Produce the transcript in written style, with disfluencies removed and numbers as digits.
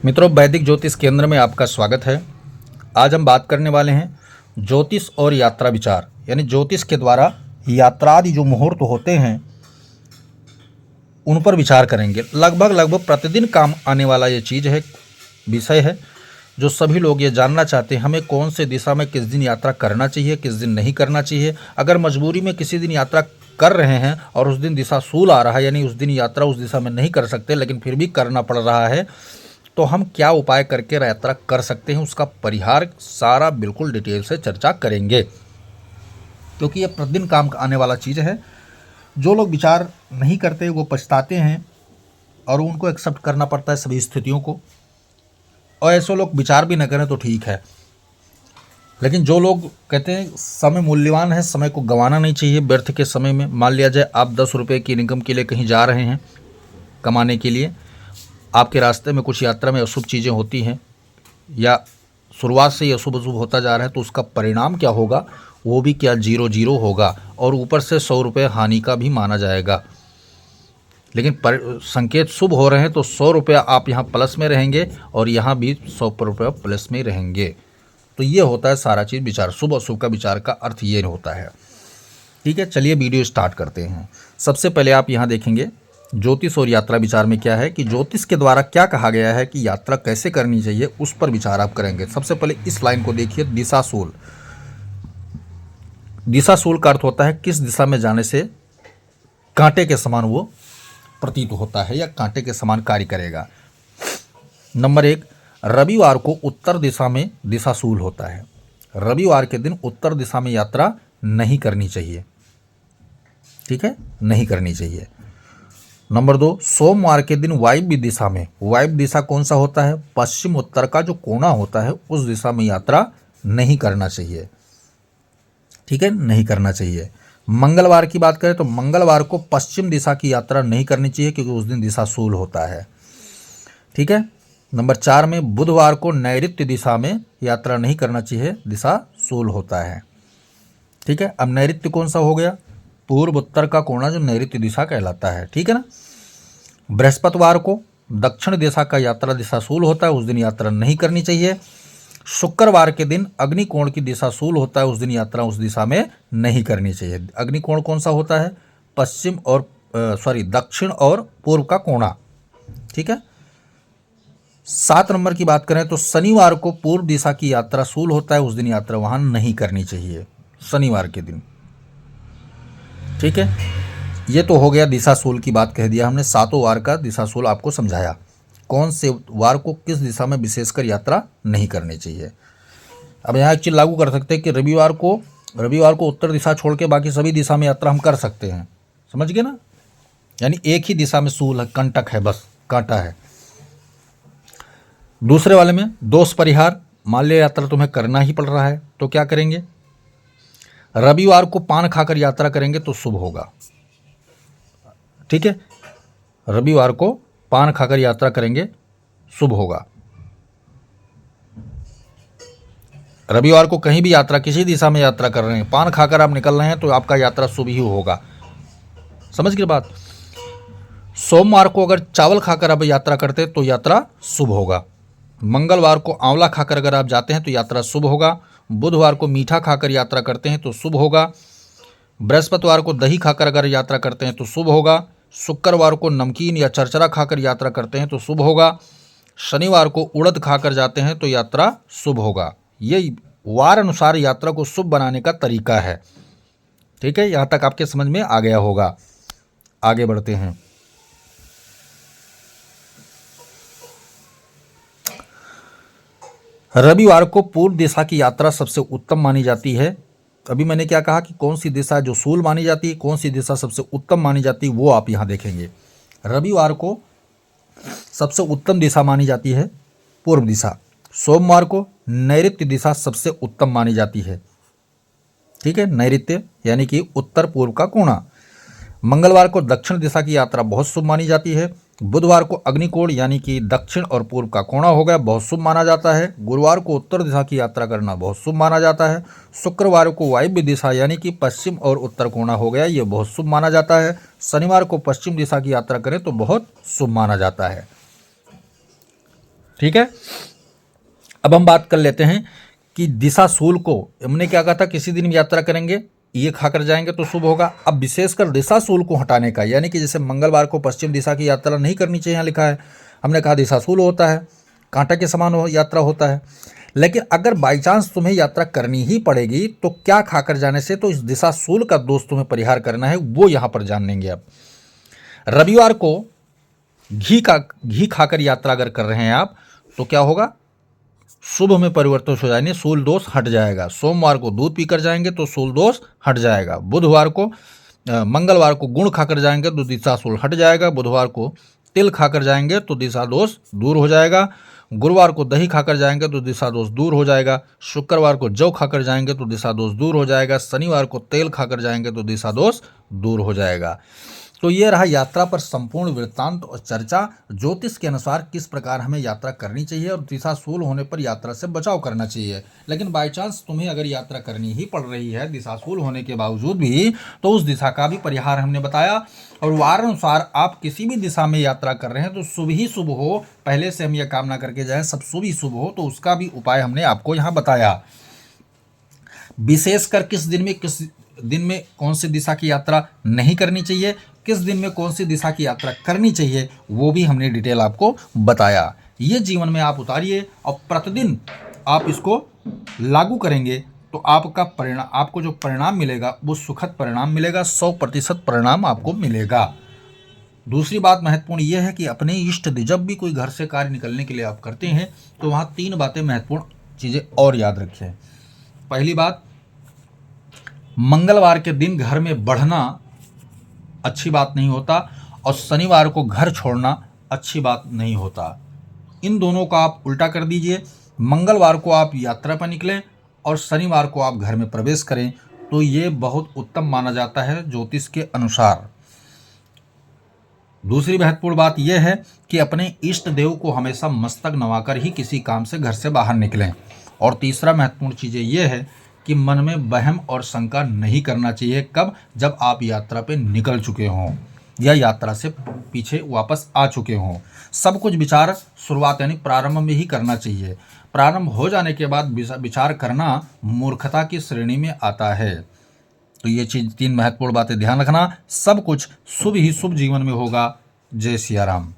मित्रों, वैदिक ज्योतिष केंद्र में आपका स्वागत है। आज हम बात करने वाले हैं ज्योतिष और यात्रा विचार, यानी ज्योतिष के द्वारा यात्रा आदि जो मुहूर्त होते हैं उन पर विचार करेंगे। लगभग प्रतिदिन काम आने वाला ये चीज़ है, विषय है, जो सभी लोग ये जानना चाहते हैं हमें कौन से दिशा में किस दिन यात्रा करना चाहिए, किस दिन नहीं करना चाहिए। अगर मजबूरी में किसी दिन यात्रा कर रहे हैं और उस दिन दिशा शूल आ रहा है, यानी उस दिन यात्रा उस दिशा में नहीं कर सकते लेकिन फिर भी करना पड़ रहा है, तो हम क्या उपाय करके यात्रा कर सकते हैं, उसका परिहार सारा बिल्कुल डिटेल से चर्चा करेंगे, क्योंकि ये प्रतिदिन काम आने वाला चीज़ है। जो लोग विचार नहीं करते वो पछताते हैं और उनको एक्सेप्ट करना पड़ता है सभी स्थितियों को, और ऐसे लोग विचार भी न करें तो ठीक है। लेकिन जो लोग कहते हैं समय मूल्यवान है, समय को गंवाना नहीं चाहिए व्यर्थ के समय में। मान लिया जाए आप 10 रुपये की इनकम के लिए कहीं जा रहे हैं कमाने के लिए, आपके रास्ते में कुछ यात्रा में अशुभ चीज़ें होती हैं या शुरुआत से ही अशुभ होता जा रहा है, तो उसका परिणाम क्या होगा, वो भी क्या 0-0 होगा और ऊपर से 100 रुपये हानि का भी माना जाएगा। लेकिन संकेत शुभ हो रहे हैं तो 100 रुपया आप यहाँ प्लस में रहेंगे और यहाँ भी 100 रुपया प्लस में रहेंगे। तो ये होता है सारा चीज़ विचार, शुभ अशुभ का विचार का अर्थ ये होता है। ठीक है, चलिए वीडियो स्टार्ट करते हैं। सबसे पहले आप यहाँ देखेंगे ज्योतिष और यात्रा विचार में क्या है कि ज्योतिष के द्वारा क्या कहा गया है कि यात्रा कैसे करनी चाहिए, उस पर विचार आप करेंगे। सबसे पहले इस लाइन को देखिए, दिशाशूल। दिशाशूल का अर्थ होता है किस दिशा में जाने से कांटे के समान वो प्रतीत होता है या कांटे के समान कार्य करेगा। नंबर 1, रविवार को उत्तर दिशा में दिशाशूल होता है। रविवार के दिन उत्तर दिशा में यात्रा नहीं करनी चाहिए। ठीक है, नहीं करनी चाहिए। नंबर 2, सोमवार के दिन वायव्य दिशा में, वायव्य दिशा कौन सा होता है, पश्चिम उत्तर का जो कोना होता है उस दिशा में यात्रा नहीं करना चाहिए। ठीक है, नहीं करना चाहिए। मंगलवार की बात करें तो मंगलवार को पश्चिम दिशा की यात्रा नहीं करनी चाहिए क्योंकि उस दिन दिशा शूल होता है। ठीक है। नंबर 4 में बुधवार को नैऋत्य दिशा में यात्रा नहीं करना चाहिए, दिशा शूल होता है। ठीक है, अब नैऋत्य कौन सा हो गया, पूर्व उत्तर का कोना जो नैऋत्य दिशा कहलाता है। ठीक है ना। बृहस्पतिवार को दक्षिण दिशा का यात्रा दिशा शूल होता है, उस दिन यात्रा नहीं करनी चाहिए। शुक्रवार के दिन अग्निकोण की दिशा शूल होता है, उस दिन यात्रा उस दिशा में नहीं करनी चाहिए। अग्निकोण कौन सा होता है, पश्चिम और दक्षिण और पूर्व का कोना। ठीक है। 7 नंबर की बात करें तो शनिवार को पूर्व दिशा की यात्रा शूल होता है, उस दिन यात्रा वहां नहीं करनी चाहिए, शनिवार के दिन। ठीक है, ये तो हो गया दिशाशूल की बात कह दिया हमने। 7 वार का दिशाशूल आपको समझाया, कौन से वार को किस दिशा में विशेषकर यात्रा नहीं करनी चाहिए। अब यहाँ एक चीज़ लागू कर सकते हैं कि रविवार को उत्तर दिशा छोड़ के बाकी सभी दिशा में यात्रा हम कर सकते हैं। समझ गए ना, यानी एक ही दिशा में शूल है, कंटक है, बस कांटा है। दूसरे वाले में दोष परिहार, मान लिया यात्रा तुम्हें करना ही पड़ रहा है तो क्या करेंगे, रविवार को पान खाकर यात्रा करेंगे तो शुभ होगा। ठीक है, रविवार को पान खाकर यात्रा करेंगे शुभ होगा। रविवार को कहीं भी यात्रा, किसी दिशा में यात्रा कर रहे हैं, पान खाकर आप निकल रहे हैं तो आपका यात्रा शुभ ही होगा। समझ गए बात। सोमवार को अगर चावल खाकर आप यात्रा करते तो यात्रा शुभ होगा। मंगलवार को आंवला खाकर अगर आप जाते हैं तो यात्रा शुभ होगा। बुधवार को मीठा खाकर यात्रा करते हैं तो शुभ होगा। बृहस्पतिवार को दही खाकर अगर यात्रा करते हैं तो शुभ होगा। शुक्रवार को नमकीन या चरचरा खाकर यात्रा करते हैं तो शुभ होगा। शनिवार को उड़द खाकर जाते हैं तो यात्रा शुभ होगा। ये वार अनुसार यात्रा को शुभ बनाने का तरीका है। ठीक है, यहाँ तक आपके समझ में आ गया होगा। आगे बढ़ते हैं। रविवार को पूर्व दिशा की यात्रा सबसे उत्तम मानी जाती है। अभी मैंने क्या कहा कि कौन सी दिशा जो शूल मानी जाती है, कौन सी दिशा सबसे उत्तम मानी जाती है, वो आप यहाँ देखेंगे। रविवार को सबसे उत्तम दिशा मानी जाती है पूर्व दिशा। सोमवार को नैऋत्य दिशा सबसे उत्तम मानी जाती है। ठीक है, नैऋत्य यानी कि उत्तर पूर्व का कोना। मंगलवार को दक्षिण दिशा की यात्रा बहुत शुभ मानी जाती है। बुधवार को अग्निकोण यानी कि दक्षिण और पूर्व का कोना हो गया, बहुत शुभ माना जाता है। गुरुवार को उत्तर दिशा की यात्रा करना बहुत शुभ माना जाता है। शुक्रवार को वायव्य दिशा यानी कि पश्चिम और उत्तर कोना हो गया, ये बहुत शुभ माना जाता है। शनिवार को पश्चिम दिशा की यात्रा करें तो बहुत शुभ माना जाता है। ठीक है। अब हम बात कर लेते हैं कि दिशाशूल को हमने क्या कहा था, किसी दिन यात्रा करेंगे ये खाकर जाएंगे तो शुभ होगा। अब विशेषकर दिशाशूल को हटाने का, यानी कि जैसे मंगलवार को पश्चिम दिशा की यात्रा नहीं करनी चाहिए, यहाँ लिखा है, हमने कहा दिशाशूल होता है, कांटा के समान यात्रा होता है। लेकिन अगर बाई चांस तुम्हें यात्रा करनी ही पड़ेगी तो क्या खाकर जाने से तो इस दिशाशूल का दोष तुम्हें परिहार करना है, वो यहाँ पर जान लेंगे। अब रविवार को घी खाकर यात्रा अगर कर रहे हैं आप तो क्या होगा, शुभ में परिवर्तन हो जाएंगे, शूल दोष हट जाएगा। सोमवार को दूध पीकर जाएंगे तो शूल दोष हट जाएगा। मंगलवार को गुड़ खाकर जाएंगे तो दिशाशूल हट जाएगा। बुधवार को तिल खाकर जाएंगे तो दिशा दोष दूर हो जाएगा। गुरुवार को दही खाकर जाएंगे तो दिशा दोष दूर हो जाएगा। शुक्रवार को जौ खाकर जाएंगे तो दिशा दोष दूर हो जाएगा। शनिवार को तेल खाकर जाएंगे तो दिशा दोष दूर हो जाएगा। तो ये रहा यात्रा पर संपूर्ण वृत्तांत और चर्चा, ज्योतिष के अनुसार किस प्रकार हमें यात्रा करनी चाहिए और दिशाशूल होने पर यात्रा से बचाव करना चाहिए। लेकिन बाई चांस तुम्हें अगर यात्रा करनी ही पड़ रही है दिशाशूल होने के बावजूद भी, तो उस दिशा का भी परिहार हमने बताया। और वार अनुसार आप किसी भी दिशा में यात्रा कर रहे हैं तो शुभ ही शुभ हो, पहले से हम यह कामना करके जाएं सब शुभ ही शुभ हो, तो उसका भी उपाय हमने आपको यहाँ बताया। विशेषकर किस दिन में कौन सी दिशा की यात्रा नहीं करनी चाहिए, किस दिन में कौन सी दिशा की यात्रा करनी चाहिए, वो भी हमने डिटेल आपको बताया। ये जीवन में आप उतारिए और प्रतिदिन आप इसको लागू करेंगे तो आपको जो परिणाम मिलेगा वो सुखद परिणाम मिलेगा, 100% परिणाम आपको मिलेगा। दूसरी बात महत्वपूर्ण ये है कि अपने इष्ट दिन, जब भी कोई घर से कार्य निकलने के लिए आप करते हैं तो वहाँ 3 बातें महत्वपूर्ण चीज़ें और याद रखें। पहली बात, मंगलवार के दिन घर में बढ़ना अच्छी बात नहीं होता और शनिवार को घर छोड़ना अच्छी बात नहीं होता। इन दोनों का आप उल्टा कर दीजिए, मंगलवार को आप यात्रा पर निकलें और शनिवार को आप घर में प्रवेश करें, तो ये बहुत उत्तम माना जाता है ज्योतिष के अनुसार। दूसरी महत्वपूर्ण बात यह है कि अपने इष्ट देव को हमेशा मस्तक नवाकर ही किसी काम से घर से बाहर निकलें। और तीसरा महत्वपूर्ण चीज़ ये है कि मन में वहम और शंका नहीं करना चाहिए। कब? जब आप यात्रा पे निकल चुके हों या यात्रा से पीछे वापस आ चुके हों। सब कुछ विचार शुरुआत यानी प्रारंभ में ही करना चाहिए। प्रारंभ हो जाने के बाद विचार करना मूर्खता की श्रेणी में आता है। तो ये चीज़ 3 महत्वपूर्ण बातें ध्यान रखना। सब कुछ शुभ ही शुभ जीवन में होगा। जय सिया राम।